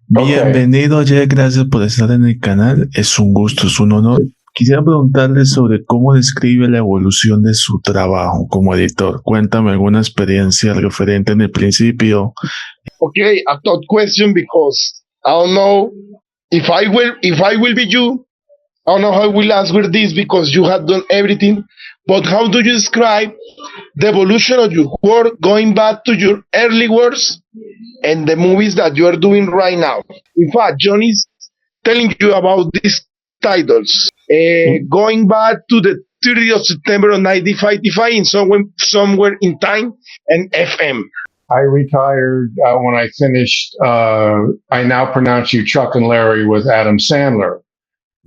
Bienvenido, Jay, gracias por estar en el canal. Es un gusto, es un honor. Quisiera preguntarle sobre cómo describe la evolución de su trabajo como editor. Cuéntame alguna experiencia referente en el principio. Okay, a tough question because I don't know if I will be you. I don't know how I will answer this because you have done everything. But how do you describe the evolution of your work going back to your early works and the movies that you are doing right now? In fact, John is telling you about these titles. Going back to the 30th of September of 1955 in somewhere in time and FM. I retired when I finished I Now Pronounce You Chuck and Larry with Adam Sandler.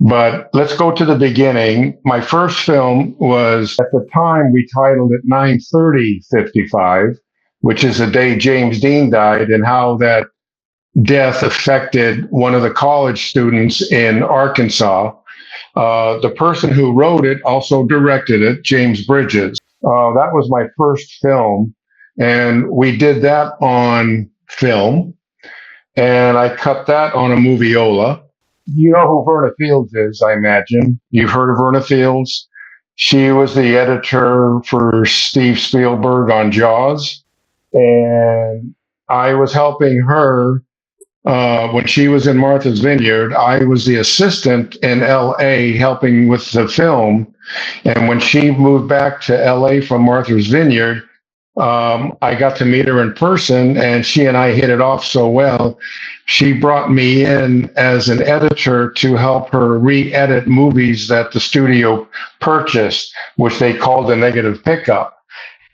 But let's go to the beginning. My first film was, at the time, we titled it 9/30/55, which is the day James Dean died, and how that death affected one of the college students in Arkansas. The person who wrote it also directed it, James Bridges. That was my first film, and we did that on film, and I cut that on a moviola. You know who Verna Fields is, I imagine. You've heard of Verna Fields. She was the editor for Steve Spielberg on Jaws, and I was helping her when she was in Martha's Vineyard. I was the assistant in L.A. helping with the film, and when she moved back to L.A. from Martha's Vineyard, I got to meet her in person, and she and I hit it off so well. She brought me in as an editor to help her re-edit movies that the studio purchased, which they called a negative pickup.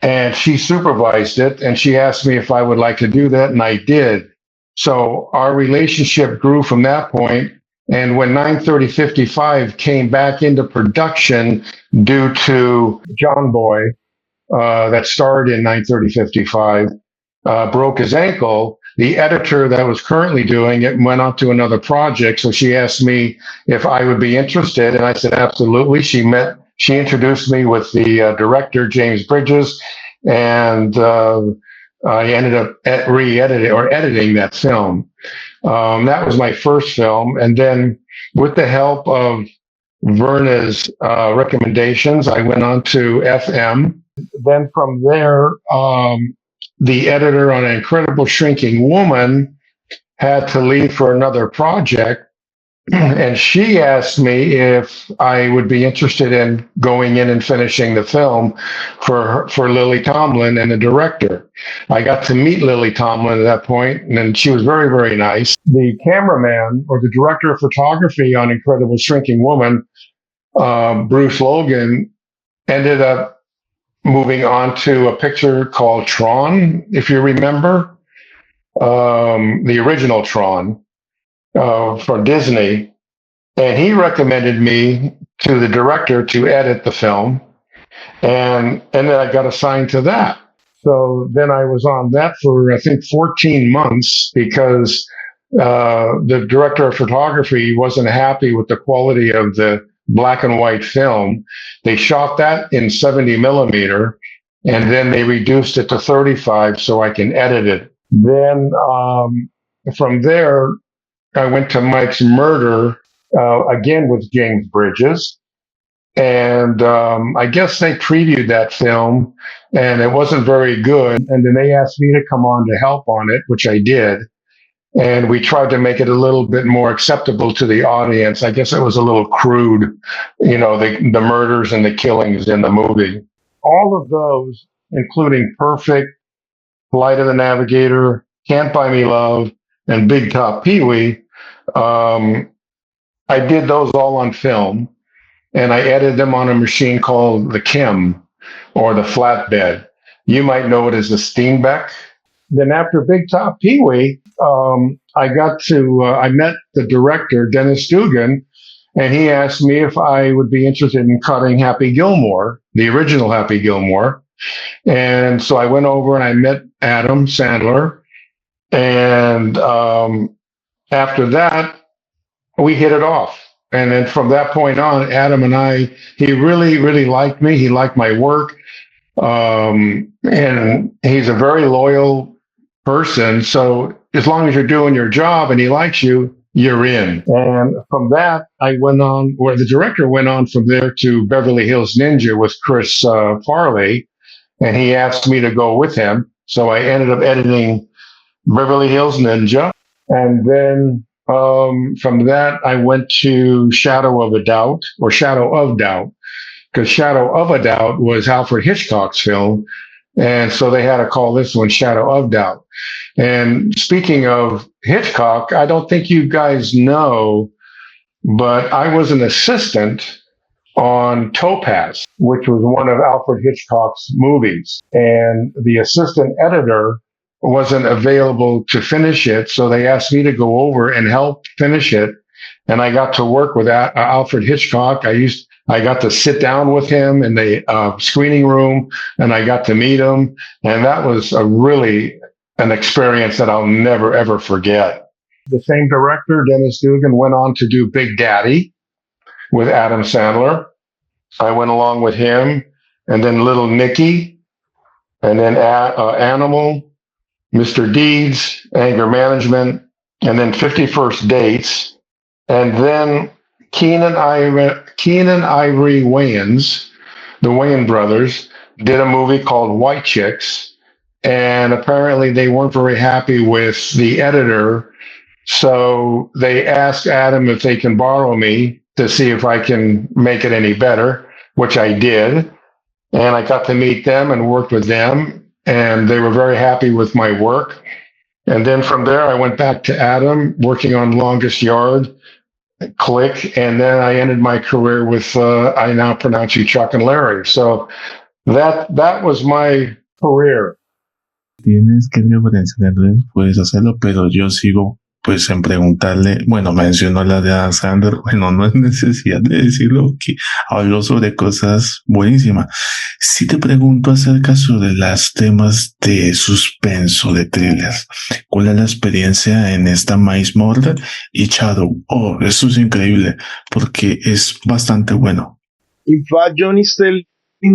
And she supervised it, and she asked me if I would like to do that, and I did. So our relationship grew from that point. And when 9/30/55 came back into production due to John Boy, that starred in 9/30/55, broke his ankle, the editor that was currently doing it went on to another project. So she asked me if I would be interested, and I said absolutely. She introduced me with the director, James Bridges, and I ended up editing that film. That was my first film, and then with the help of Verna's recommendations, I went on to FM. Then from there, the editor on Incredible Shrinking Woman had to leave for another project, and she asked me if I would be interested in going in and finishing the film for Lily Tomlin and the director. I got to meet Lily Tomlin at that point, and she was very, very nice. The cameraman, or the director of photography on Incredible Shrinking Woman, Bruce Logan, ended up moving on to a picture called Tron, if you remember, the original Tron for Disney. And he recommended me to the director to edit the film. And then I got assigned to that. So then I was on that for, I think, 14 months because the director of photography wasn't happy with the quality of the black and white film. They shot that in 70 millimeter, and then they reduced it to 35 so I can edit it. Then from there, I went to Mike's Murder, again with James Bridges. And I guess they previewed that film, and it wasn't very good. And then they asked me to come on to help on it, which I did. And we tried to make it a little bit more acceptable to the audience. I guess it was a little crude, you know, the murders and the killings in the movie. All of those, including Perfect, Flight of the Navigator, Can't Buy Me Love, and Big Top Pee-wee, I did those all on film, and I edited them on a machine called the Kim, or the flatbed. You might know it as the Steenbeck. Then after Big Top Pee-wee, I met the director, Dennis Dugan, and he asked me if I would be interested in cutting Happy Gilmore, the original Happy Gilmore. And so I went over and I met Adam Sandler. And after that, we hit it off. And then from that point on, Adam and I, he really, really liked me. He liked my work. And he's a very loyal person. So as long as you're doing your job and he likes you, you're in. And from that, I went on, where the director went on from there to Beverly Hills Ninja with Chris Farley, and he asked me to go with him. So I ended up editing Beverly Hills Ninja. And then from that, I went to Shadow of Doubt, because Shadow of a Doubt was Alfred Hitchcock's film. And so they had to call this one Shadow of Doubt. And speaking of Hitchcock, I don't think you guys know, but I was an assistant on Topaz, which was one of Alfred Hitchcock's movies. And the assistant editor wasn't available to finish it, so they asked me to go over and help finish it. And I got to work with Alfred Hitchcock. I got to sit down with him in the screening room, and I got to meet him. And that was an experience that I'll never, ever forget. The same director, Dennis Dugan, went on to do Big Daddy with Adam Sandler. I went along with him, and then Little Nicky, and then Animal, Mr. Deeds, Anger Management, and then 51st Dates. And then Keenan Ivory Wayans, the Wayans brothers, did a movie called White Chicks. And apparently they weren't very happy with the editor. So they asked Adam if they can borrow me to see if I can make it any better, which I did. And I got to meet them and worked with them. And they were very happy with my work. And then from there, I went back to Adam, working on Longest Yard, Click, and then I ended my career with I Now Pronounce You Chuck and Larry. So that was my career. Tienes que referenciar, puedes hacerlo, pero yo sigo pues en preguntarle, bueno, mencionó la de Adam Sandler, bueno, no es necesidad de decirlo, que habló sobre cosas buenísimas. Si te pregunto acerca sobre los temas de suspenso, de thrillers, ¿cuál es la experiencia en esta Mice Murder y Shadow? Oh, eso es increíble, porque es bastante bueno. In fact, Jhon is telling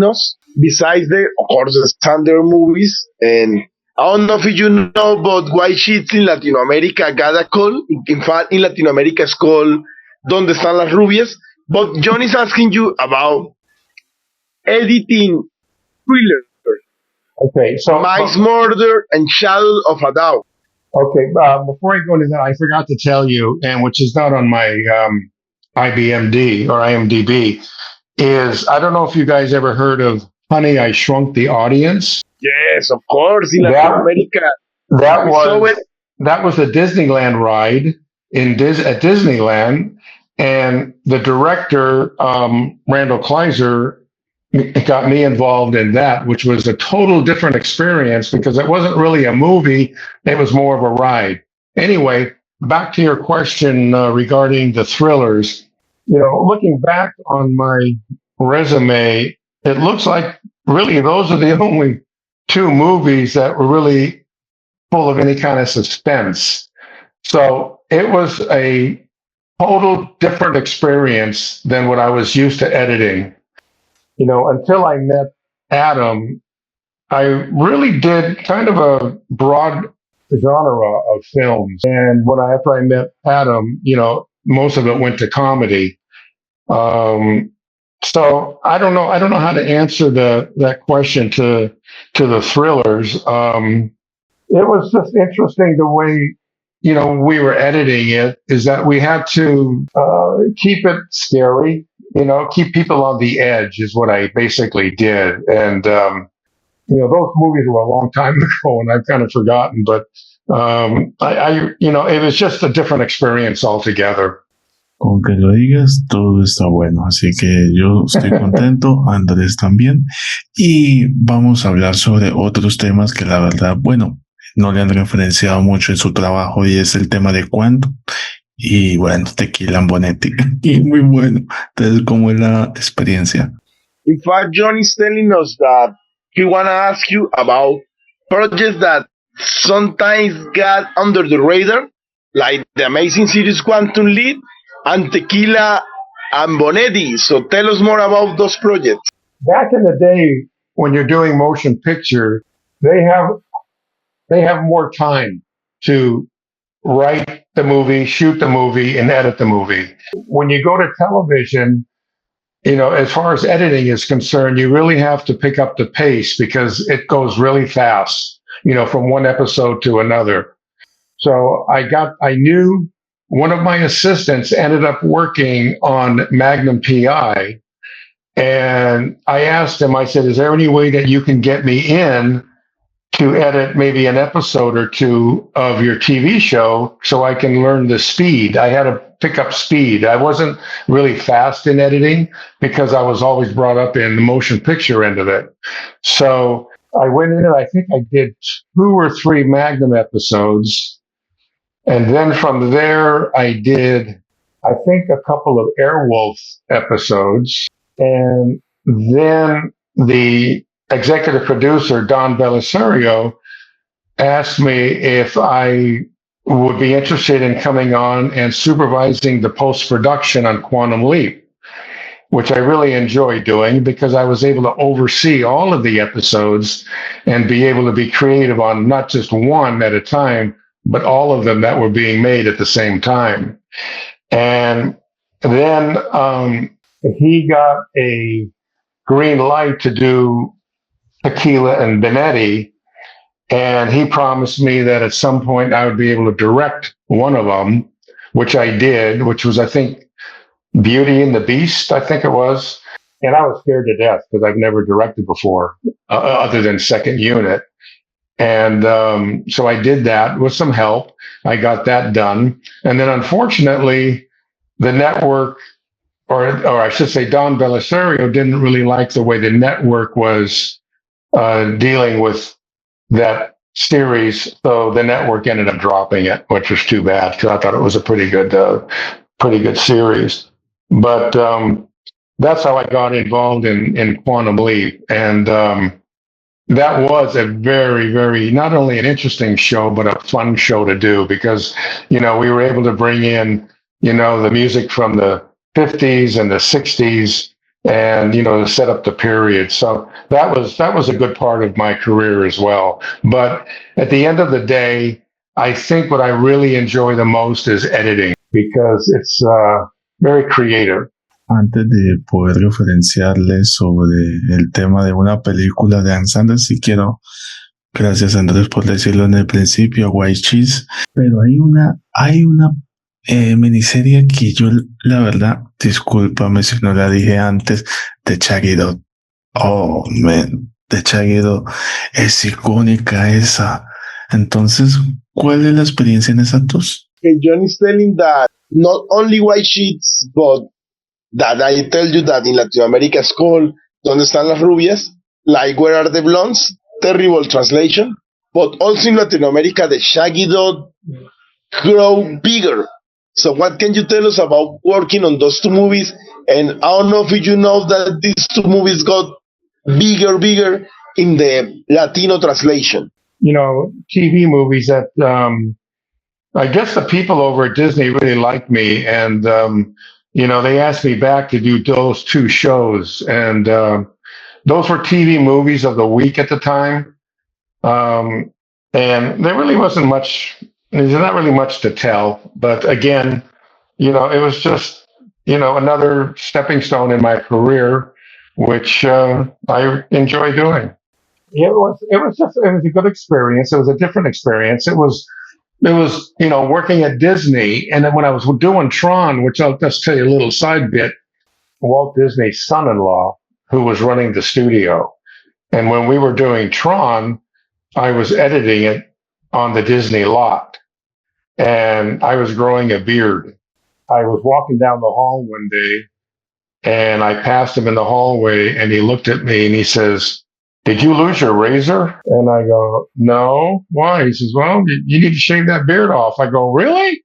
us, besides of course, the standard movies, and I don't know if you know, but White Sheets in Latin America got a call. In fact, in Latin America, it's called Donde Están las Rubias. But Jhon is asking you about editing thriller. Okay, so Mice Murder and Shadow of a Doubt. Okay, before I go into that, I forgot to tell you, and which is not on my IMDb, is I don't know if you guys ever heard of Honey, I Shrunk the Audience. Yes, of course, in Latin America. That was a Disneyland ride at Disneyland, and the director Randall Kleiser got me involved in that, which was a total different experience because it wasn't really a movie; it was more of a ride. Anyway, back to your question regarding the thrillers. You know, looking back on my resume, it looks like really those are the only two movies that were really full of any kind of suspense. So it was a total different experience than what I was used to editing. You know, until I met Adam, I really did kind of a broad genre of films. And after I met Adam, you know, most of it went to comedy. So I don't know how to answer that question to the thrillers. It was just interesting the way, you know, we were editing it, is that we had to keep it scary, you know, keep people on the edge is what I basically did. And, you know, those movies were a long time ago and I've kind of forgotten, but you know, it was just a different experience altogether. Aunque lo digas, todo está bueno, así que yo estoy contento, Andrés también, y vamos a hablar sobre otros temas que la verdad, bueno, no le han referenciado mucho en su trabajo, y es el tema de cuánto, y bueno, Tequila Bonetti, y muy bueno. Entonces, ¿cómo es la experiencia? In fact, Jhon is telling us that he wanna ask you about projects that sometimes got under the radar, like the amazing series Quantum Leap and Tequila and Bonetti. So tell us more about those projects. Back in the day, when you're doing motion picture, they have more time to write the movie, shoot the movie, and edit the movie. When you go to television, as far as editing is concerned, you really have to pick up the pace because it goes really fast, from one episode to another. So I knew one of my assistants ended up working on Magnum PI. And I asked him, I said, is there any way that you can get me in to edit maybe an episode or two of your TV show so I can learn the speed? I had to pick up speed. I wasn't really fast in editing because I was always brought up in the motion picture end of it. So I went in and I think I did 2 or 3 Magnum episodes. And then from there, I did, I think, a couple of Airwolf episodes. And then the executive producer, Don Belisario, asked me if I would be interested in coming on and supervising the post-production on Quantum Leap, which I really enjoy doing because I was able to oversee all of the episodes and be able to be creative on not just one at a time, but all of them that were being made at the same time. And then he got a green light to do Tequila and Benetti, and he promised me that at some point I would be able to direct one of them, which I did, which was, I think, Beauty and the Beast, I think it was. And I was scared to death because I've never directed before, other than second unit. And so I did that with some help. I got that done. And then unfortunately, the network, or I should say Don Belisario, didn't really like the way the network was dealing with that series. So the network ended up dropping it, which was too bad because I thought it was a pretty good series. But that's how I got involved in Quantum Leap. And that was a very, very, not only an interesting show, but a fun show to do because, we were able to bring in, the music from the 50s and the 60s and, to set up the period. So that was a good part of my career as well. But at the end of the day, I think what I really enjoy the most is editing because it's very creative. Antes de poder referenciarle sobre el tema de una película de Adam Sandler, sí quiero, gracias Andrés por decirlo en el principio, White Cheese, pero hay una miniserie que yo, la verdad, discúlpame si no la dije antes, de Jatenjor. Oh, man, de Jatenjor es icónica esa. Entonces, ¿cuál es la experiencia en esas dos? Jhon is telling that not only white sheets, but that I tell you that in Latin America it's called ¿Dónde están las rubias? Like Where are the blondes? Terrible translation. But also in Latin America, the Shaggy Dog grow bigger. So what can you tell us about working on those 2 movies? And I don't know if you know that these 2 movies got bigger in the Latino translation. TV movies that I guess the people over at Disney really liked me. And, they asked me back to do those 2 shows. And those were TV movies of the week at the time. And there really wasn't much, there's not really much to tell. But again, it was just, another stepping stone in my career, which I enjoy doing. It was a good experience. It was a different experience. It was, working at Disney. And then when I was doing Tron, which I'll just tell you a little side bit, Walt Disney's son-in-law, who was running the studio. And when we were doing Tron, I was editing it on the Disney lot. And I was growing a beard. I was walking down the hall one day and I passed him in the hallway and he looked at me and he says, "Did you lose your razor?" And I go, "No." "Why?" He says, "Well, you need to shave that beard off." I go, "Really?"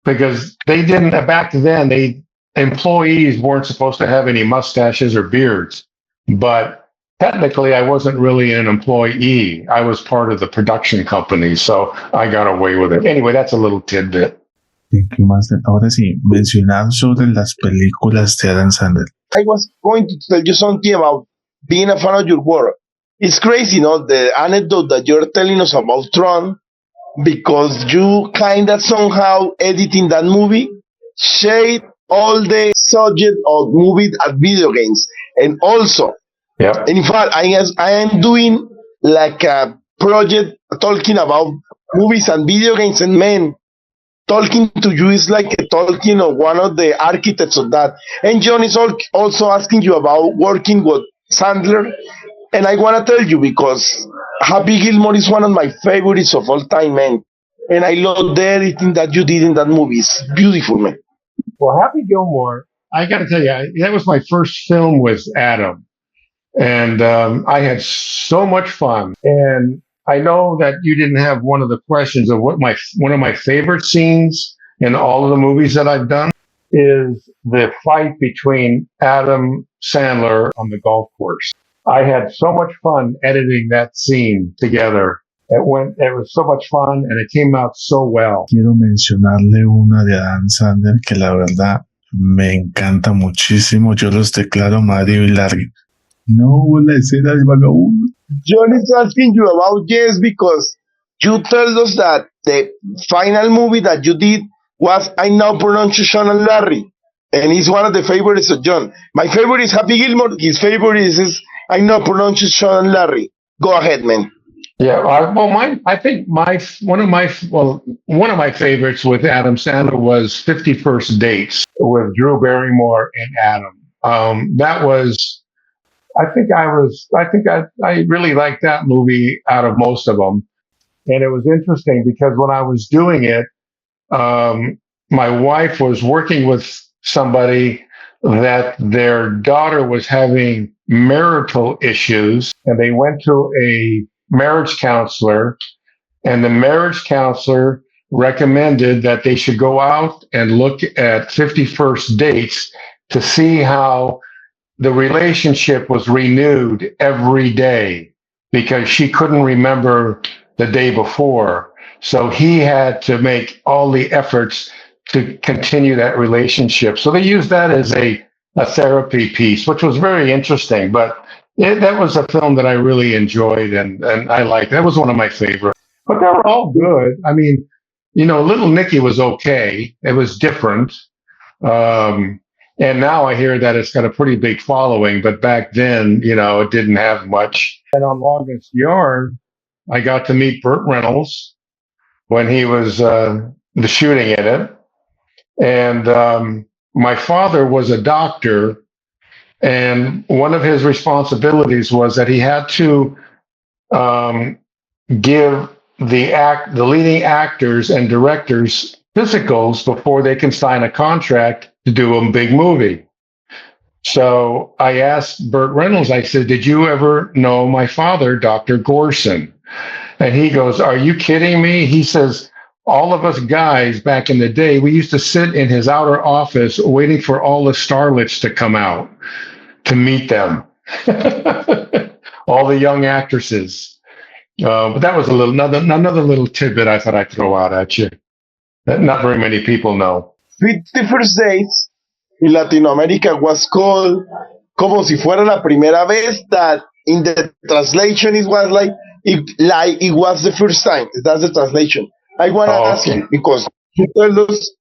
Because they didn't, back then, employees weren't supposed to have any mustaches or beards. But technically, I wasn't really an employee. I was part of the production company, so I got away with it. Anyway, that's a little tidbit. Ahora sí, mencionar sobre las películas de Adam Sandler. I was going to tell you something about being a fan of your work. It's crazy, the anecdote that you're telling us about Tron. because you kind of somehow editing that movie shade all the subject of movie and video games. And also, Yep. in fact, I am doing like a project talking about movies and video games, and man, talking to you is like talking of one of the architects of that. And John is also asking you about working with Sandler, and I want to tell you because Happy Gilmore is one of my favorites of all time, man. And I love the editing that you did in that movie. It's beautiful, man. Well, Happy Gilmore, I got to tell you, that was my first film with Adam. And I had so much fun. And I know that you didn't have one of the questions of one of my favorite scenes in all of the movies that I've done is the fight between Adam Sandler on the golf course. I had so much fun editing that scene together. It was so much fun and it came out so well. Quiero mencionarle una de Adam Sandler que la verdad me encanta muchísimo. Yo los declaro Mario y Larry. No, la escena del vagabundo. John is asking you about yes because you told us that the final movie that you did was I Now Pronounce You Sean and Larry, and it's one of the favorites of John. My favorite is Happy Gilmore. His favorite is I Now Pronounce You Sean and Larry. Go ahead, man. Yeah, I think one of my favorites with Adam Sandler was 51st Dates with Drew Barrymore and Adam. That was. I really liked that movie out of most of them. And it was interesting because when I was doing it, my wife was working with somebody that their daughter was having marital issues, and they went to a marriage counselor, and the marriage counselor recommended that they should go out and look at 51st Dates to see how the relationship was renewed every day because she couldn't remember the day before. So he had to make all the efforts to continue that relationship. So they used that as a therapy piece, which was very interesting. But that was a film that I really enjoyed and I liked. That was one of my favorites. But they were all good. I mean, Little Nicky was okay. It was different. And now I hear that it's got a pretty big following, but back then, it didn't have much. And on Longest Yard, I got to meet Burt Reynolds when he was the shooting in it. And my father was a doctor, and one of his responsibilities was that he had to give the leading actors and directors physicals before they can sign a contract to do a big movie. So I asked Burt Reynolds, I said, did you ever know my father, Dr. Gourson? And he goes, are you kidding me? He says, all of us guys back in the day, we used to sit in his outer office waiting for all the starlets to come out to meet them. All the young actresses. But that was another little tidbit I thought I'd throw out at you that not very many people know. 51st Dates in Latin America was called como si fuera la primera vez, that in the translation it was like it was the first time. That's the translation. I want to ask you, because you told us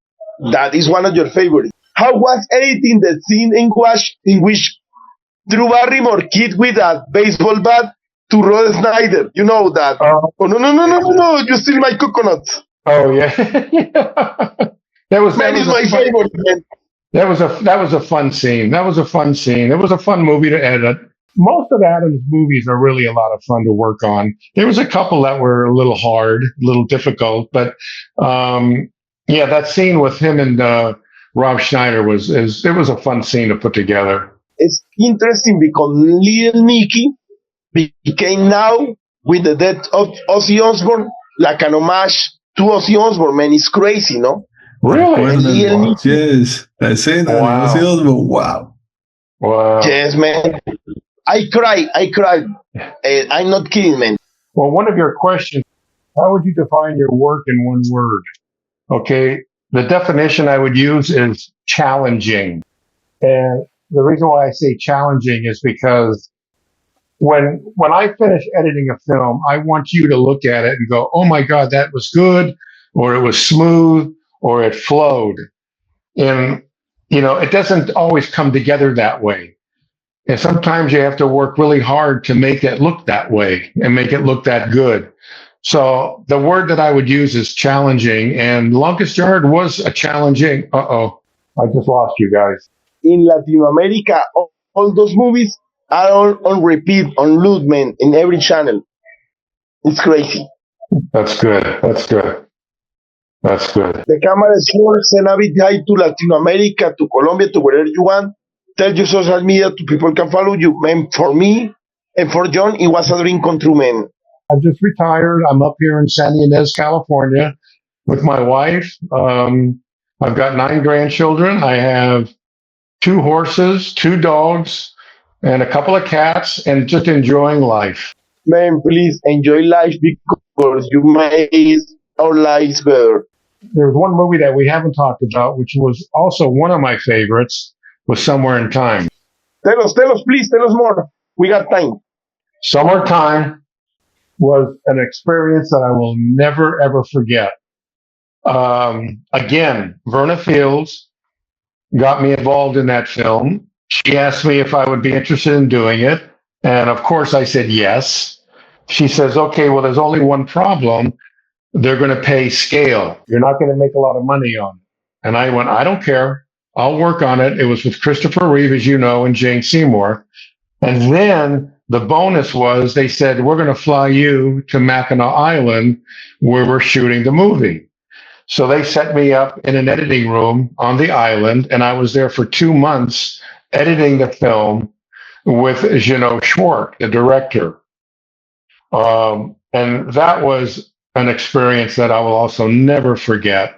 that is one of your favorites. How was editing the scene in which Drew Barrymore kid with a baseball bat to Rod Snyder? You know that. Oh no, you steal my coconuts. Oh yeah. That was my favorite, man. That was a fun scene. It was a fun movie to edit. Most of Adam's movies are really a lot of fun to work on. There was a couple that were a little hard, a little difficult, but that scene with him and Rob Schneider was a fun scene to put together. It's interesting because Little Nicky became now, with the death of Ozzy Osbourne, like an homage to Ozzy Osbourne. Man, it's crazy, no? Really? Yes. I say that. Wow. Ozzy Osbourne. Wow. Yes, man. I cried. I'm not kidding, man. Well, one of your questions, how would you define your work in one word? Okay. The definition I would use is challenging. And the reason why I say challenging is because when I finish editing a film, I want you to look at it and go, "Oh my God, that was good," or "It was smooth," or "It flowed." And it doesn't always come together that way. And sometimes you have to work really hard to make it look that way and make it look that good. So the word that I would use is challenging. And Longest Yard was a challenging. I just lost you guys. In Latin America, all those movies are all on repeat, on loop, man, in every channel. It's crazy. That's good. That's good. That's good. The camera is here. Send a big hi to Latin America, to Colombia, to wherever you want. Tell your social media to people can follow you. Man, for me and for Jhon, it was a dream come true, man. I've just retired. I'm up here in San Ynez, California with my wife. I've got 9 grandchildren. I have 2 horses, 2 dogs, and a couple of cats, and just enjoying life. Man, please enjoy life because you made our lives better. There's one movie that we haven't talked about, which was also one of my favorites, was Somewhere in Time. Tell us, please, tell us more. We got time. Somewhere in Time was an experience that I will never, ever forget. Again, Verna Fields got me involved in that film. She asked me if I would be interested in doing it. And of course, I said yes. She says, "Okay, well, there's only one problem. They're going to pay scale. You're not going to make a lot of money on it." And I went, "I don't care. I'll work on it." It was with Christopher Reeve, as you know, and Jane Seymour. And then the bonus was they said, "We're going to fly you to Mackinac Island where we're shooting the movie." So they set me up in an editing room on the island, and I was there for 2 months editing the film with Jhon Schwartz, the director. And that was an experience that I will also never forget.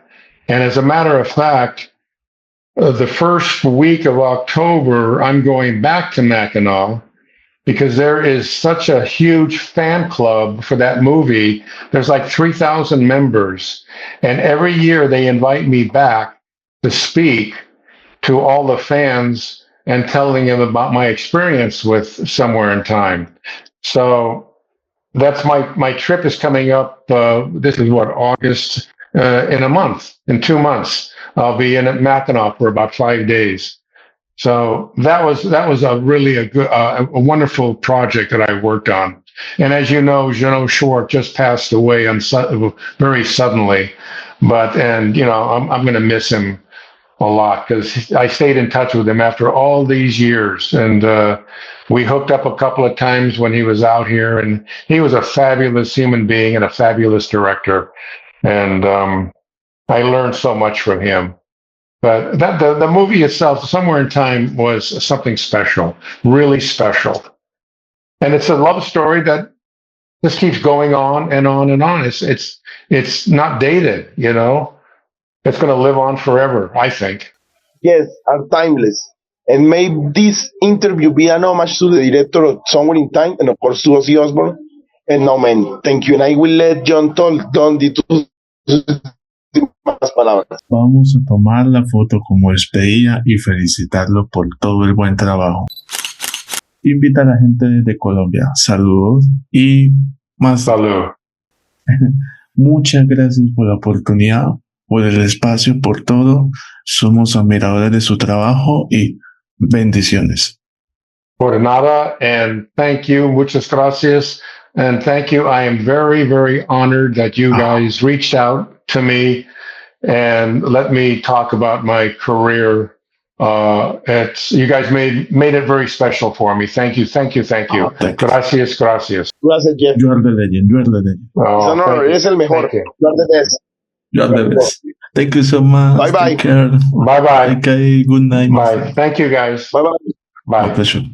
And as a matter of fact, the first week of October, I'm going back to Mackinac because there is such a huge fan club for that movie. There's like 3,000 members. And every year they invite me back to speak to all the fans and telling them about my experience with Somewhere in Time. So that's my trip is coming up. This is what, August, in a month, in 2 months. I'll be in Mackinac for about 5 days. So that was a really good, a wonderful project that I worked on. And as you know, Jhon Schwartz just passed away very suddenly. I'm going to miss him a lot because I stayed in touch with him after all these years. And we hooked up a couple of times when he was out here. And he was a fabulous human being and a fabulous director. And I learned so much from him. But the movie itself, Somewhere in Time, was something special, really special. And it's a love story that just keeps going on and on and on. It's not dated, It's going to live on forever, I think. Yes, are timeless. And may this interview be an homage to the director of Somewhere in Time and of course to Ozzy Osbourne. And no, man, thank you. And I will let Jhon talk. Don, más palabras. Vamos a tomar la foto como despedida y felicitarlo por todo el buen trabajo. Invita a la gente de Colombia. Saludos y más. Salud. Muchas gracias por la oportunidad, por el espacio, por todo. Somos admiradores de su trabajo y bendiciones. Por nada, and thank you. Muchas gracias. And thank you. I am very, very honored that you guys reached out to me and let me talk about my career. You guys made it very special for me. Thank you. Thank you. Thank you. Gracias. Gracias, Jeff. You are the legend. You are the legend. Oh, no, eres el mejor. You are the best. You are the best. Thank you so much. Bye bye. Take care. Bye bye. Okay, good night. Bye. Thank you guys. Bye bye. Bye. My pleasure.